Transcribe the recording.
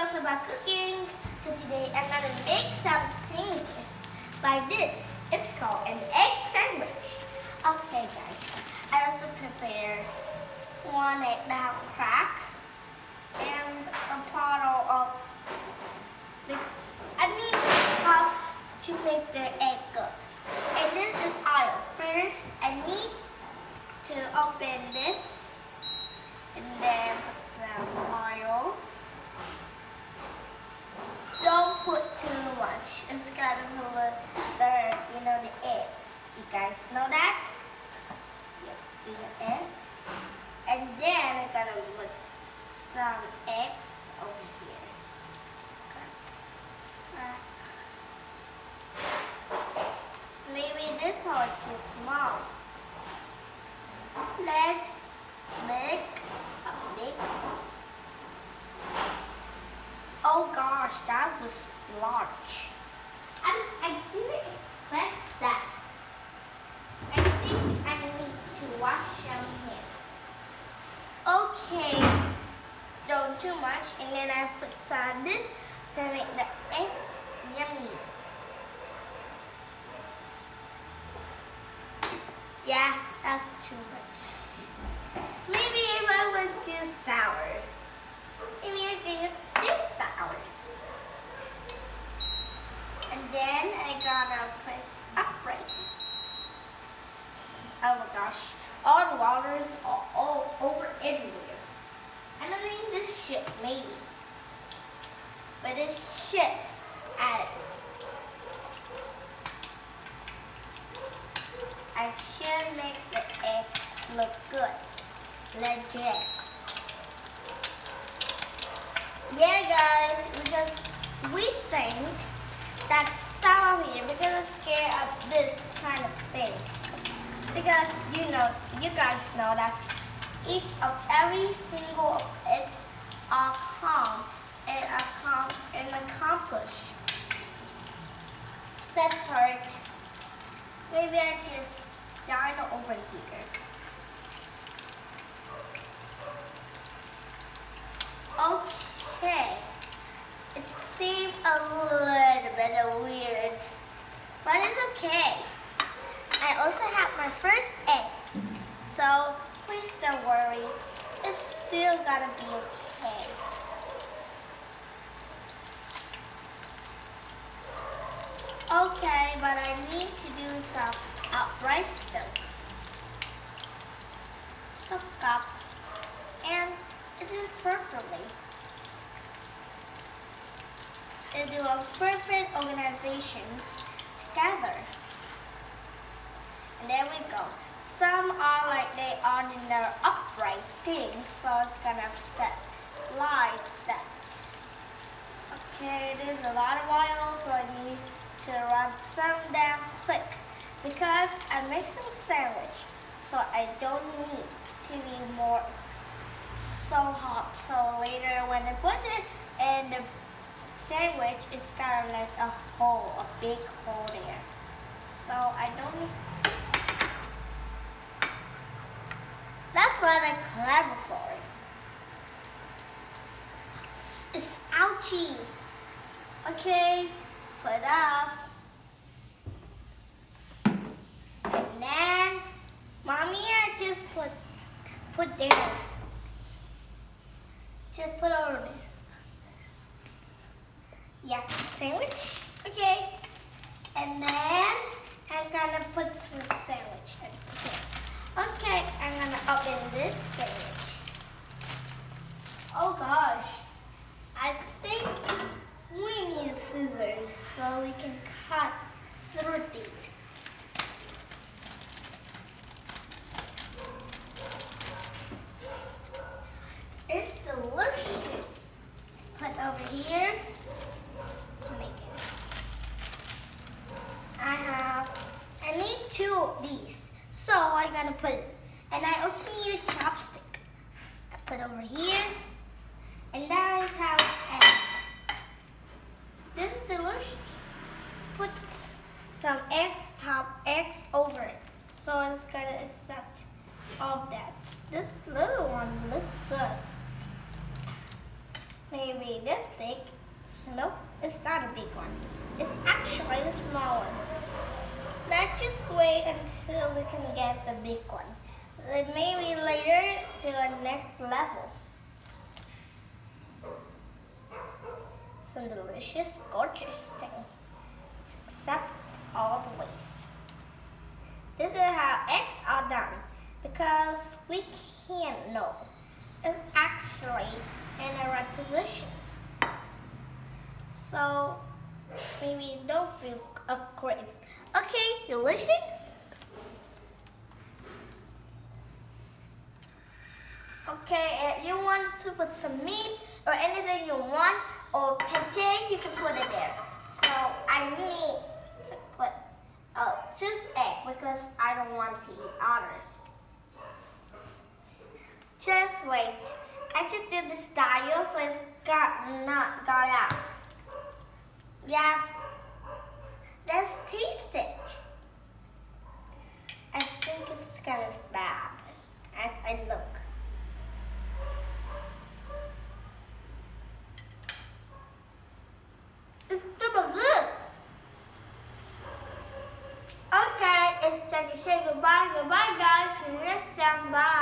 videos about cooking. So today I'm gonna make some sandwiches. By this, it's called an egg sandwich. Okay guys, I also prepared 1 egg that I crack and a bottle of how to make the egg good. And this is oil. First, I need to open this and then put some oil. Don't put too much. It's gonna put the eggs. You guys know that? Yeah, the eggs. And then I'm gonna put some eggs over here. Maybe this one too small. Let's make a big. Oh gosh, that was large. I didn't expect that. I think I need to wash them here. Okay, don't too much, and then I put some this to make the egg yummy. Yeah, that's too much. Maybe if I was too sour. Maybe I think it's too sour. And then I gotta put upright. Oh my gosh, all the waters are all over everywhere. I don't think this should, maybe. But it should add. I should make the eggs look good. Legit. Yeah guys, because we think that some of you because are scared of this kind of things. Because you guys know that each of every single of it are calm and accomplish. That's hurt. Maybe I just died over here. Okay. It seems a little bit weird, but it's okay. I also have my first egg, so please don't worry. It's still gonna be okay. Okay, but I need to do some upright still. Soak up, and it is perfectly. They do a perfect organizations together. And there we go. Some are like they are in their upright thing, so it's gonna set like that. Okay, there's a lot of oil, so I need to run some down quick because I make some sandwich, so I don't need to be more so hot. So later when I put it in the sandwich, it's got like a hole, a big hole there. So I don't need. That's what I'm clever for. It's ouchy. Okay, put it up. And then, mommy, I just put there. Just put over there. Yeah, sandwich. Okay. And then I'm gonna put some sandwich in. Okay, I'm gonna open this sandwich. Oh gosh, I think we need scissors so we can cut through these. It's delicious. Put over here to make it. I need 2 of these. So I'm gonna put it. And I also need a chopstick. be this big. Nope, it's not a big one. It's actually a small one. Let's just wait until we can get the big one. Then maybe later to the next level. Some delicious, gorgeous things. Except all the ways. This is how eggs are done because we can't know it's actually in the right positions. So maybe don't feel upgrade. Okay, delicious. Okay, if you want to put some meat or anything you want or pate, you can put it there. So I need to put just egg because I don't want to eat other. Just wait. I just did the style so it's not got out. Yeah. Let's taste it. I think it's kind of bad as I look. It's super good. Okay, it's time to say goodbye. Goodbye, guys. See you next time. Bye.